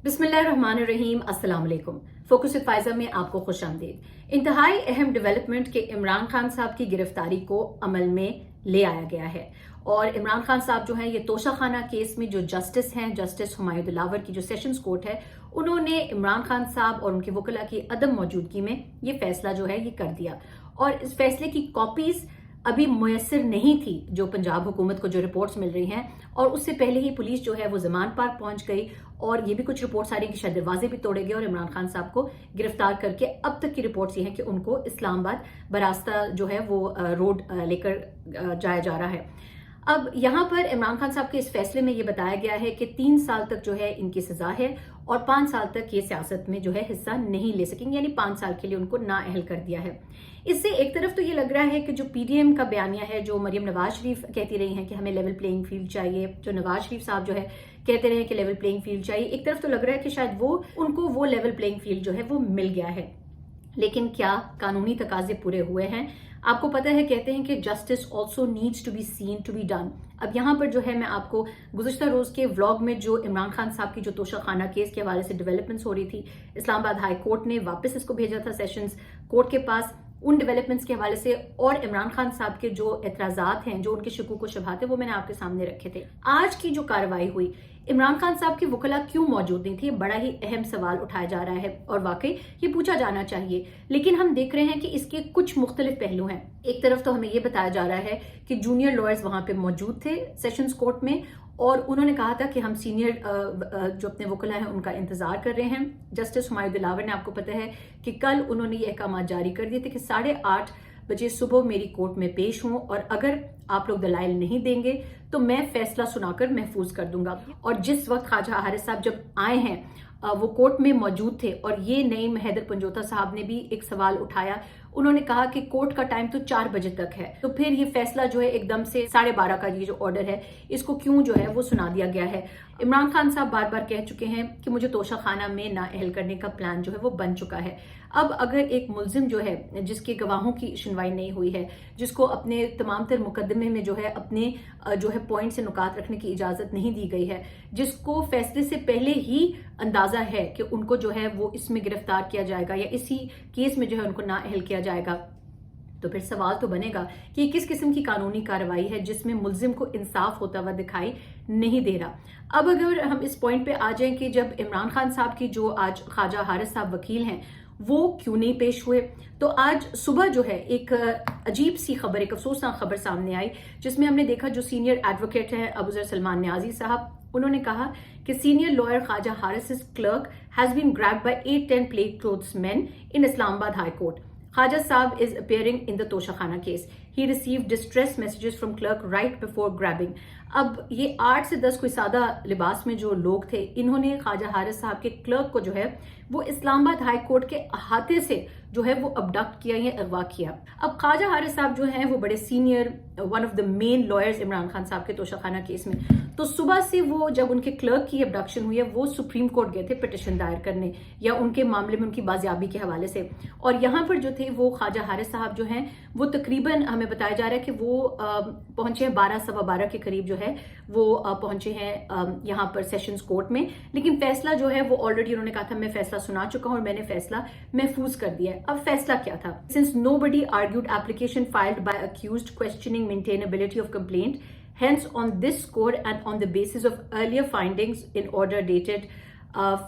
बिस्मिल्लाहिर्रहमानिर्रहीम, अस्सलाम वालेकुम। फोकस विद फाइजा में आपको खुश आमदीद। इंतहाई अहम डेवलपमेंट के इमरान खान साहब की गिरफ्तारी को अमल में ले आया गया है और इमरान खान साहब जो हैं ये तोशाखाना केस में जो जस्टिस हैं, जस्टिस हुमायूं दिलावर की जो सेशंस कोर्ट है, उन्होंने इमरान खान साहब और उनके वकला की अदम मौजूदगी में ये फैसला जो है ये कर दिया और इस फैसले की कॉपीज अभी मुयसर नहीं थी जो पंजाब हुकूमत को जो रिपोर्ट्स मिल रही हैं, और उससे पहले ही पुलिस जो है वो जमान पार्क पहुंच गई और ये भी कुछ रिपोर्ट्स आ रही हैं कि शायद दरवाजे भी तोड़े गए और इमरान खान साहब को गिरफ्तार करके अब तक की रिपोर्ट्स ये हैं कि उनको इस्लामाबाद बरास्ता जो है वो रोड लेकर जाया जा रहा है। अब यहाँ पर इमरान खान साहब के इस फैसले में ये बताया गया है कि 3 साल तक जो है इनकी सजा है और 5 साल तक ये सियासत में जो है हिस्सा नहीं ले सकेंगे, यानी 5 साल के लिए उनको नाअहल कर दिया है। इससे एक तरफ तो ये लग रहा है कि जो पीडीएम का बयानिया है, जो मरियम नवाज शरीफ कहती रही हैं कि हमें लेवल प्लेइंग फील्ड चाहिए, जो नवाज शरीफ साहब जो है कहते रहे कि लेवल प्लेइंग फील्ड चाहिए, एक तरफ तो लग रहा है कि शायद उनको वो लेवल प्लेइंग फील्ड जो है वो मिल गया है। लेकिन क्या कानूनी तकाजे पूरे हुए हैं? आपको पता है, कहते हैं कि justice also needs to be seen to be done. अब यहाँ पर जो है मैं आपको गुज़िश्ता रोज के व्लॉग में जो इमरान खान साहब की जो तोशाखाना केस के हवाले से डेवलपमेंट्स हो रही थी, इस्लामाबाद हाई कोर्ट ने वापस इसको भेजा था सेशंस कोर्ट के पास, उन डेवलपमेंट्स के हवाले से और इमरान खान साहब के जो एतराजात हैं, जो उनके शकूक व शुबहात है, वो मैंने आपके सामने रखे थे। आज की जो कार्रवाई हुई, इमरान खान साहब की वकला क्यों मौजूद नहीं थी, बड़ा ही अहम सवाल उठाया जा रहा है और वाकई ये पूछा जाना चाहिए। लेकिन हम देख रहे हैं कि इसके कुछ मुख्तलिफ पहलू हैं। एक तरफ तो हमें ये बताया जा रहा है कि जूनियर लॉयर्स वहां पे मौजूद थे सेशंस कोर्ट में और उन्होंने कहा था कि हम सीनियर जो अपने वकला हैं उनका इंतजार कर रहे हैं। जस्टिस हुमायूं दिलावर ने, आपको पता है कि कल उन्होंने ये अहकाम जारी कर दिए थे कि 8:30 बजे सुबह मेरी कोर्ट में पेश हूं और अगर आप लोग दलाइल नहीं देंगे तो मैं फैसला सुनाकर महफूज कर दूंगा। और जिस वक्त ख्वाजा हारिस साहब जब आए हैं वो कोर्ट में मौजूद थे और ये नईम हैदर पंजोता साहब ने भी एक सवाल उठाया। उन्होंने कहा कि कोर्ट का टाइम तो 4 बजे तक है, तो फिर ये फैसला जो है एकदम से 12:30 का ये जो ऑर्डर है इसको क्यों जो है वो सुना दिया गया है। इमरान खान साहब बार बार कह चुके हैं कि मुझे तोशाखाना में नाअहल करने का प्लान जो है वो बन चुका है। अब अगर एक मुलजिम जो है जिसके गवाहों की सुनवाई नहीं हुई है, जिसको अपने तमाम तर मुकदमे में जो है अपने जो है पॉइंट से नुकात रखने की इजाजत नहीं दी गई है, जिसको फैसले से पहले ही अंदाजा है कि उनको जो है वो इसमें गिरफ्तार किया जाएगा या इसी केस में जो है उनको नाअहल किया जाएगा, तो फिर सवाल तो बनेगा कि किस किस्म की कानूनी कार्रवाई है जिसमें मुलजिम को इंसाफ होता हुआ दिखाई नहीं दे रहा। अब अगर हम इस पॉइंट पे आ जाएं कि जब इमरान खान साहब की जो आज ख्वाजा हारिस साहब वकील हैं वो क्यों नहीं पेश हुए, तो आज सुबह जो है एक अजीब सी खबर, एक अफसोसनाक खबर सामने आई जिसमें हमने देखा जो सीनियर एडवोकेट हैं अबूजर सलमान न्याजी साहब, उन्होंने कहा कि senior lawyer Khawaja Haris clerk has been grabbed by 8-10 plain clothes men in Islamabad high court. Khaja Saab is appearing in the Toshakhana case. He received distress messages from clerk right before grabbing. अब ये 8 से 10 कोई सादा लिबास में जो लोग थे, इन्होंने ख्वाजा हारिस साहब के क्लर्क को जो है वो इस्लामाबाद हाई कोर्ट के अहाते से जो है वो अबडक्ट किया या अगवा किया। अब ख्वाजा हारिस साहब जो हैं वो बड़े senior, one of the main lawyers Imran Khan साहब के तोशाखाना केस में, तो सुबह से वो जब उनके क्लर्क की अबडक्शन हुई है वो सुप्रीम कोर्ट गए थे पिटिशन दायर करने या उनके मामले में उनकी बाजियाबी के हवाले से, और यहाँ पर जो थे वो ख्वाजा हारिस साहब जो हैं वो तकरीबन हमें बताया जा रहा है कि वो पहुंचे हैं 12-12:15 के करीब जो है वो पहुंचे हैं यहाँ पर सेशंस कोर्ट में। लेकिन फैसला जो है वो ऑलरेडी उन्होंने कहा था मैं फैसला सुना चुका हूं और मैंने फैसला महफूज कर दिया है। अब फैसला क्या था? Since nobody argued application filed by accused questioning maintainability of complaint, hence on this score and on the basis of earlier findings in order dated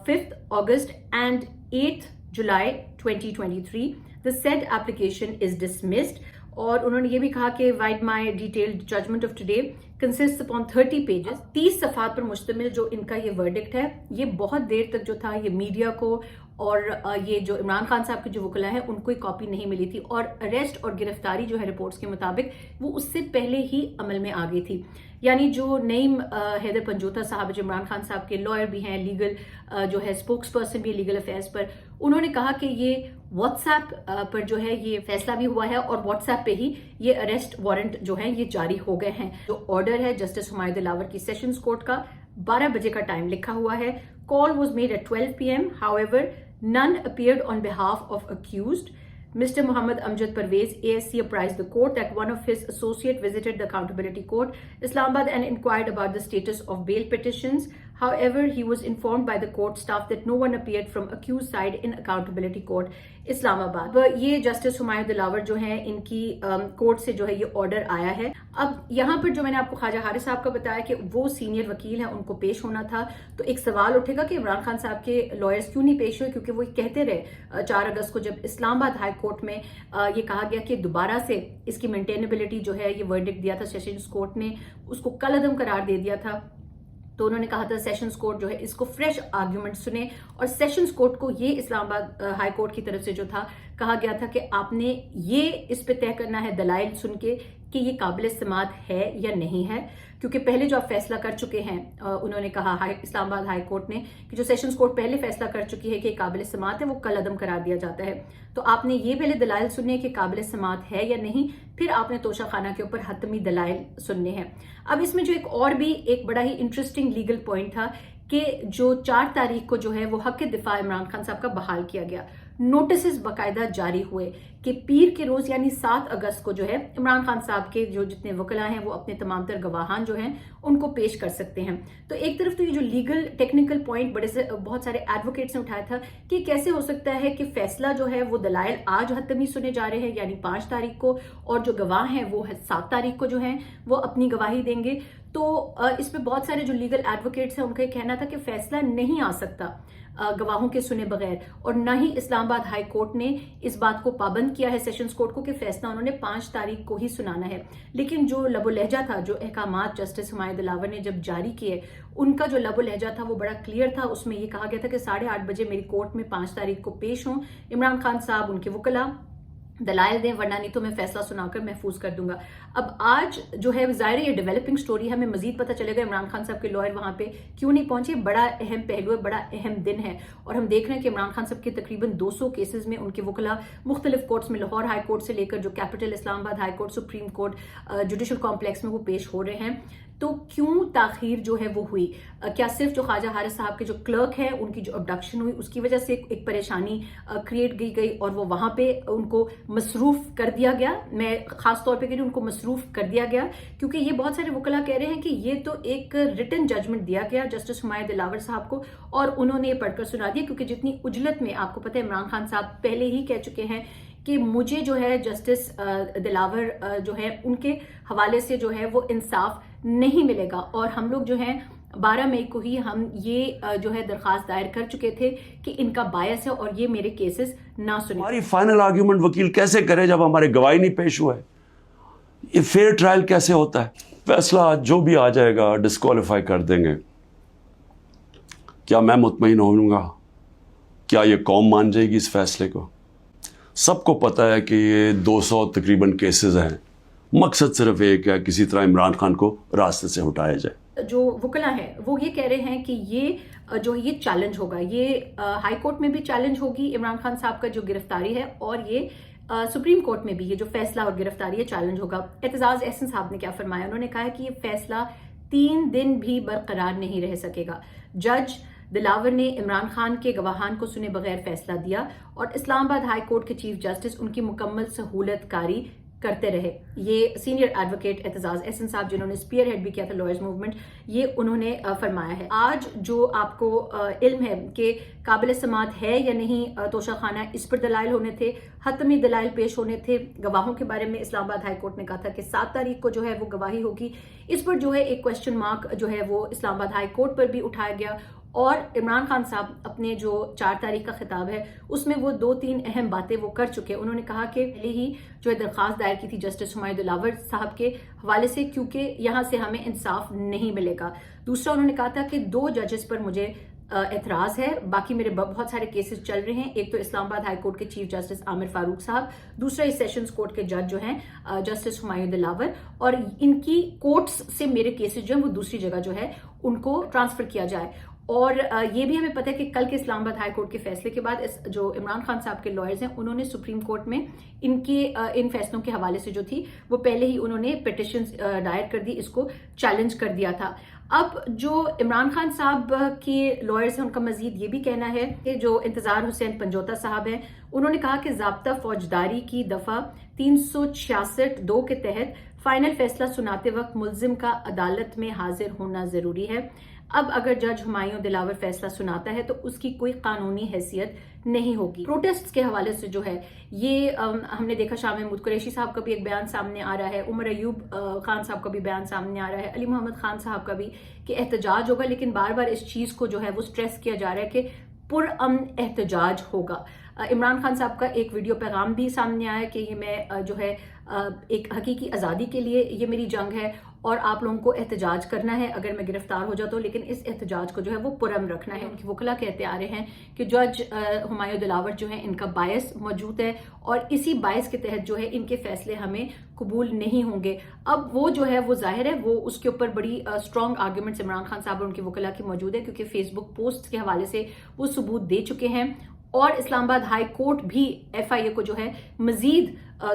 5th August and 8th July 2023, the said application is dismissed. और उन्होंने ये भी कहा कि vide my detailed judgement of today consist upon 30 pages, 30 सफ़ात पर मुश्तमिल जो इनका ये वर्डिक्ट है, ये बहुत देर तक जो था ये मीडिया को और ये जो इमरान खान साहब के जो वकला है उनको ही कॉपी नहीं मिली थी, और अरेस्ट और गिरफ्तारी जो है रिपोर्ट्स के मुताबिक वो उससे पहले ही अमल में आ गई थी। यानी जो नईम हैदर पंजोता साहब जो इमरान खान साहब के लॉयर भी हैं, लीगल जो है स्पोक्स पर्सन भी लीगल अफेयर्स पर, उन्होंने कहा कि ये व्हाट्सएप पर जो है ये फैसला भी हुआ है और व्हाट्सएप पे ही ये अरेस्ट वारंट जो है ये जारी हो गए हैं। जो ऑर्डर है जस्टिस हुमायूं दिलावर की सेशंस कोर्ट का 12 बजे का टाइम लिखा हुआ है। Call was made at 12 PM, however none appeared on behalf of accused. Mr. Muhammad Amjad Parvez, ASC, apprised the court that one of his associate visited the accountability court, Islamabad, and inquired about the status of bail petitions. However, he was informed by the court staff that no one appeared from accused side in accountability court Islamabad. ये justice Humayun Dilawar जो हैं इनकी court से जो है ये order आया है। अब यहाँ पर जो मैंने आपको ख्वाजा हारिस साहब का बताया कि वो सीनियर वकील हैं, उनको पेश होना था, तो एक सवाल उठेगा कि इमरान खान साहब के लॉयर्स क्यों नहीं पेश हुए, क्योंकि वो कहते रहे 4 अगस्त को जब इस्लामाबाद हाई कोर्ट में ये कहा गया कि दोबारा से इसकी मेंटेनेबिलिटी जो है ये वर्डिक्ट दिया था सेशंस कोर्ट ने, उसको कलअदम करार दे दिया था। तो उन्होंने कहा था सेशंस कोर्ट जो है इसको फ्रेश आर्ग्यूमेंट सुने, और सेशंस कोर्ट को ये इस्लामाबाद हाई कोर्ट की तरफ से जो था कहा गया था कि आपने ये इस पे तय करना है दलाइल सुन के कि ये काबिल समात है या नहीं है, क्योंकि पहले जो आप फैसला कर चुके हैं, उन्होंने कहा इस्लामाबाद हाई कोर्ट ने कि जो सेशंस कोर्ट पहले फैसला कर चुकी है कि काबिल समात है वो कल अदम करार दिया जाता है। तो आपने ये पहले दलाइल सुनने कि काबिल समात है या नहीं, फिर आपने तोशा खाना के ऊपर हतमी दलाइल सुनने हैं। अब इसमें जो एक बड़ा ही इंटरेस्टिंग लीगल पॉइंट था कि जो 4 तारीख को जो है वो हक दिफा इमरान खान साहब का बहाल किया गया, नोटिस बाकायदा जारी हुए कि पीर के रोज यानी 7 अगस्त को जो है इमरान खान साहब के जो जितने वकला हैं वो अपने तमाम तर गवाहान जो हैं उनको पेश कर सकते हैं। तो एक तरफ तो ये जो लीगल टेक्निकल पॉइंट बहुत सारे एडवोकेट्स ने उठाया था कि कैसे हो सकता है कि फैसला जो है वो दलाइल आज हतमी सुने जा रहे हैं यानी 5 तारीख को, और जो गवाह हैं वो 7 तारीख को जो हैं वो अपनी गवाही देंगे। तो इस पे बहुत सारे जो लीगल एडवोकेट्स हैं उनका कहना था कि फैसला नहीं आ सकता गवाहों के सुने बगैर, और न ही इस्लामाबाद हाई कोर्ट ने इस बात को पाबंद किया है सेशंस कोर्ट को कि फैसला उन्होंने 5 तारीख को ही सुनाना है। लेकिन जो लबो लहजा था, जो अहकामात जस्टिस हुमायूं दिलावर ने जब जारी किए, उनका जो लबो लहजा था वो बड़ा क्लियर था। उसमें ये कहा गया था कि 8:30 बजे मेरी कोर्ट में 5 तारीख को पेश हों इमरान खान साहब, उनके वकला दलाइल दें, वरना नहीं तो मैं फैसला सुनाकर महफूज कर दूंगा। अब आज जो है ज़ाहिर ये डेवलपिंग स्टोरी, हमें मजीद पता चलेगा इमरान खान साहब के लॉयर वहां पे क्यों नहीं पहुंचे। बड़ा अहम पहलू है, बड़ा अहम दिन है, और हम देख रहे हैं कि इमरान खान साहब के तकरीबन 200 केसेस में उनके वकला मुख्तलिफ कोर्ट्स में, लाहौर हाई कोर्ट से लेकर जो capital Islamabad high court, supreme court, judicial complex में वो पेश हो रहे हैं। तो क्यों ताखीर जो है वो हुई? क्या सिर्फ जो ख्वाजा हारिस साहब के जो क्लर्क है उनकी जो अबडक्शन हुई उसकी वजह से एक परेशानी क्रिएट की गई और वो वहां पे उनको मसरूफ कर दिया गया? मैं खास तौर पे कह रही हूं उनको मसरूफ कर दिया गया, क्योंकि ये बहुत सारे वकला कह रहे हैं कि ये तो एक रिटन जजमेंट दिया गया जस्टिस हुमायूं दिलावर साहब को और उन्होंने ये पढ़कर सुना दिया, क्योंकि जितनी उजलत में, आपको पता है इमरान खान साहब पहले ही कह चुके हैं कि मुझे जो है जस्टिस दिलावर जो है उनके हवाले से जो है वो इंसाफ नहीं मिलेगा, और हम लोग जो हैं 12 मई को ही हम ये जो है दरखास्त दायर कर चुके थे कि इनका बायस है और ये मेरे केसेस ना सुने। हमारी फाइनल आर्ग्यूमेंट वकील कैसे करे जब हमारे गवाही नहीं पेश हुआ है? ये फेयर ट्रायल कैसे होता है? फैसला जो भी आ जाएगा डिस्क्वालीफाई कर देंगे। क्या मैं मुतमईन होऊंगा? क्या ये कौम मान जाएगी इस फैसले को? सबको पता है कि ये 200 तकरीबन केसेस हैं, मकसद सिर्फ एक है, किसी तरह इमरान खान को रास्ते से हटाया जाए। जो वकला है वो ये कह रहे हैं कि ये जो ये चैलेंज होगा, ये हाई कोर्ट में भी चैलेंज होगी इमरान खान साहब का जो गिरफ्तारी है, और ये सुप्रीम कोर्ट में भी ये जो फैसला और गिरफ्तारी है चैलेंज होगा। एतजाज एहसन साहब ने क्या फरमाया? उन्होंने कहा कि ये फैसला 3 दिन भी बरकरार नहीं रह सकेगा। जज दिलावर ने इमरान खान के गवाहान को सुने बगैर फैसला दिया और इस्लामाबाद हाई कोर्ट के चीफ जस्टिस उनकी मुकम्मल सहूलतकारी करते रहे। ये सीनियर एडवोकेट एतजाज एहसन साहब, जिन्होंने स्पीयर हेड भी किया था लॉयर्स मूवमेंट, ये उन्होंने फरमाया है। आज जो आपको इल्म है कि काबिल समात है या नहीं तोशा खाना, इस पर दलाइल होने थे, हतमी दलाइल पेश होने थे। गवाहों के बारे में इस्लामाबाद हाई कोर्ट ने कहा था कि 7 तारीख को जो है वो गवाही होगी। इस पर जो है एक क्वेश्चन मार्क जो है वो इस्लामाबाद हाई कोर्ट पर भी उठाया गया, और इमरान खान साहब अपने जो 4 तारीख का खिताब है उसमें वो 2-3 अहम बातें वो कर चुके। उन्होंने कहा कि पहले ही जो है दरखास्त दायर की थी जस्टिस हुमायूं दिलावर साहब के हवाले से, क्योंकि यहाँ से हमें इंसाफ नहीं मिलेगा। दूसरा उन्होंने कहा था कि 2 जजेस पर मुझे एतराज है, बाकी मेरे बहुत सारे केसेस चल रहे हैं। एक तो इस्लामाबाद हाई कोर्ट के चीफ जस्टिस आमिर फारूक साहब, दूसरा इस सेशंस कोर्ट के जज जो हैं जस्टिस हुमायूं दिलावर, और इनकी कोर्ट्स से मेरे केसेस जो हैं वो दूसरी जगह जो है उनको ट्रांसफर किया जाए। और ये भी हमें पता है कि कल के इस्लामाबाद हाई कोर्ट के फैसले के बाद जो इमरान खान साहब के लॉयर्स हैं उन्होंने सुप्रीम कोर्ट में इन फैसलों के हवाले से जो थी वो पहले ही उन्होंने पिटिशन दायर कर दी, इसको चैलेंज कर दिया था। अब जो इमरान खान साहब के लॉयर्स हैं उनका मजीद ये भी कहना है कि जो इंतजार हुसैन पंजोता साहब हैं उन्होंने कहा कि ज़ाब्ता फौजदारी की दफा 366(2) के तहत फाइनल फैसला सुनाते वक्त मुल्जिम का अदालत में हाजिर होना जरूरी है। اب اگر جج ہمایوں دلاور فیصلہ سناتا ہے تو اس کی کوئی قانونی حیثیت نہیں ہوگی. پروٹیسٹ کے حوالے سے جو ہے یہ ہم نے دیکھا شاہ محمود قریشی صاحب کا بھی ایک بیان سامنے آ رہا ہے, عمر ایوب خان صاحب کا بھی بیان سامنے آ رہا ہے, علی محمد خان صاحب کا بھی, کہ احتجاج ہوگا, لیکن بار بار اس چیز کو جو ہے وہ سٹریس کیا جا رہا ہے کہ پرامن احتجاج ہوگا. عمران خان صاحب کا ایک ویڈیو پیغام بھی سامنے آیا کہ یہ میں جو ہے ایک حقیقی آزادی کے لیے یہ میری جنگ ہے اور آپ لوگوں کو احتجاج کرنا ہے اگر میں گرفتار ہو جاتا ہوں, لیکن اس احتجاج کو جو ہے وہ پرامن رکھنا ہے. ان کی وکلا کہتے آ رہے ہیں کہ جج ہمایوں دلاور جو ہیں ان کا باعث موجود ہے اور اسی باعث کے تحت جو ہے ان کے فیصلے ہمیں قبول نہیں ہوں گے. اب وہ جو ہے وہ ظاہر ہے وہ اس کے اوپر بڑی اسٹرانگ آرگیومنٹس عمران خان صاحب اور ان کی وکلا کی موجود ہے, کیونکہ فیس بک پوسٹ کے حوالے سے وہ ثبوت دے چکے ہیں. اور اسلام آباد ہائی کورٹ بھی ایف آئی اے کو جو ہے مزید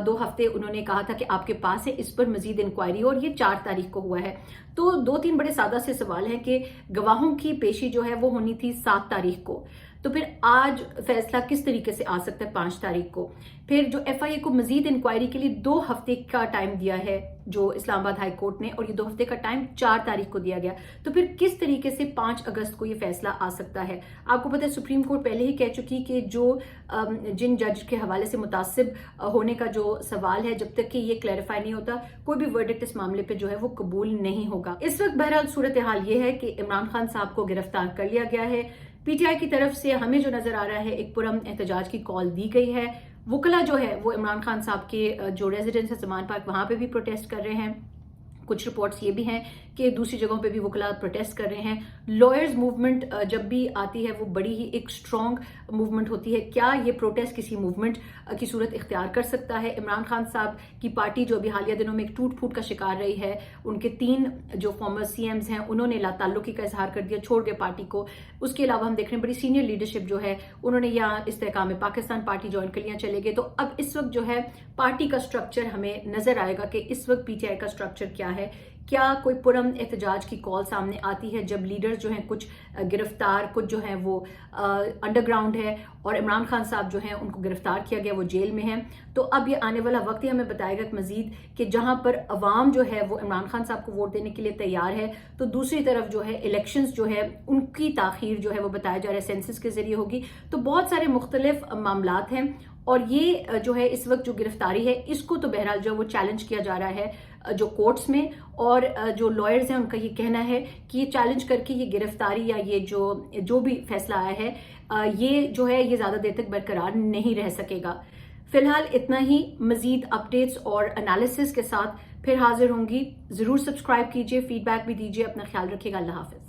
2 ہفتے انہوں نے کہا تھا کہ آپ کے پاس ہے اس پر مزید انکوائری, اور یہ 4 تاریخ کو ہوا ہے. تو 2-3 بڑے سادہ سے سوال ہیں کہ گواہوں کی پیشی جو ہے وہ ہونی تھی 7 تاریخ کو, تو پھر آج فیصلہ کس طریقے سے آ سکتا ہے 5 تاریخ کو. پھر جو ایف آئی اے کو مزید انکوائری کے لیے 2 ہفتے کا ٹائم دیا ہے جو اسلام آباد ہائی کورٹ نے, اور یہ 2 ہفتے کا ٹائم 4 تاریخ کو دیا گیا. تو پھر کس طریقے سے 5 اگست کو یہ فیصلہ آ سکتا ہے؟ آپ کو پتہ ہے سپریم کورٹ پہلے ہی کہہ چکی کہ جو جن جج کے حوالے سے متعصب ہونے کا جو سوال ہے, جب تک کہ یہ کلیریفائی نہیں ہوتا کوئی بھی ورڈکٹ اس معاملے پہ جو ہے وہ قبول نہیں ہوگا. اس وقت بہرحال صورتحال یہ ہے کہ عمران خان صاحب کو گرفتار کر لیا گیا ہے. پی ٹی آئی کی طرف سے ہمیں جو نظر آ رہا ہے ایک پرامن احتجاج کی کال دی گئی ہے. وکلا جو ہے وہ عمران خان صاحب کے جو ریزیڈنس ہے زمان پارک وہاں پہ بھی پروٹیسٹ کر رہے ہیں. کچھ رپورٹس یہ بھی ہیں کہ دوسری جگہوں پہ بھی وکلا پروٹیسٹ کر رہے ہیں. لائرز موومنٹ جب بھی آتی ہے وہ بڑی ہی ایک اسٹرانگ موومنٹ ہوتی ہے. کیا یہ پروٹیسٹ کسی موومنٹ کی صورت اختیار کر سکتا ہے؟ عمران خان صاحب کی پارٹی جو ابھی حالیہ دنوں میں ایک ٹوٹ پھوٹ کا شکار رہی ہے, ان کے 3 جو فارمر سی ایمز ہیں انہوں نے لا تعلقی کا اظہار کر دیا, چھوڑ گئے پارٹی کو. اس کے علاوہ ہم دیکھ رہے ہیں بڑی سینئر لیڈرشپ جو ہے انہوں نے یہاں استحکام پاکستان پارٹی جوائن کر لیا, چلے گئے. تو اب اس وقت جو ہے پارٹی کا سٹرکچر ہمیں نظر آئے گا کہ اس وقت پی ٹی آئی کا سٹرکچر کیا ہے. کیا کوئی پرامن احتجاج کی کال سامنے آتی ہے جب لیڈرز جو ہیں کچھ گرفتار, کچھ جو ہیں وہ انڈر گراؤنڈ ہے, اور عمران خان صاحب جو ہیں ان کو گرفتار کیا گیا, وہ جیل میں ہیں. تو اب یہ آنے والا وقت ہی ہمیں بتائے گا کہ مزید کہ جہاں پر عوام جو ہے وہ عمران خان صاحب کو ووٹ دینے کے لیے تیار ہے, تو دوسری طرف جو ہے الیکشنز جو ہے ان کی تاخیر جو ہے وہ بتایا جا رہا ہے سینسس کے ذریعے ہوگی. تو بہت سارے مختلف معاملات ہیں, اور یہ جو ہے اس وقت جو گرفتاری ہے اس کو تو بہرحال جو وہ چیلنج کیا جا رہا ہے جو کورٹس میں, اور جو لائرز ہیں ان کا یہ کہنا ہے کہ یہ چیلنج کر کے یہ گرفتاری یا یہ جو بھی فیصلہ آیا ہے یہ جو ہے یہ زیادہ دیر تک برقرار نہیں رہ سکے گا. فی الحال اتنا ہی. مزید اپڈیٹس اور انالیسس کے ساتھ پھر حاضر ہوں گی. ضرور سبسکرائب کیجیے, فیڈ بیک بھی دیجیے, اپنا خیال رکھیے گا. اللہ حافظ.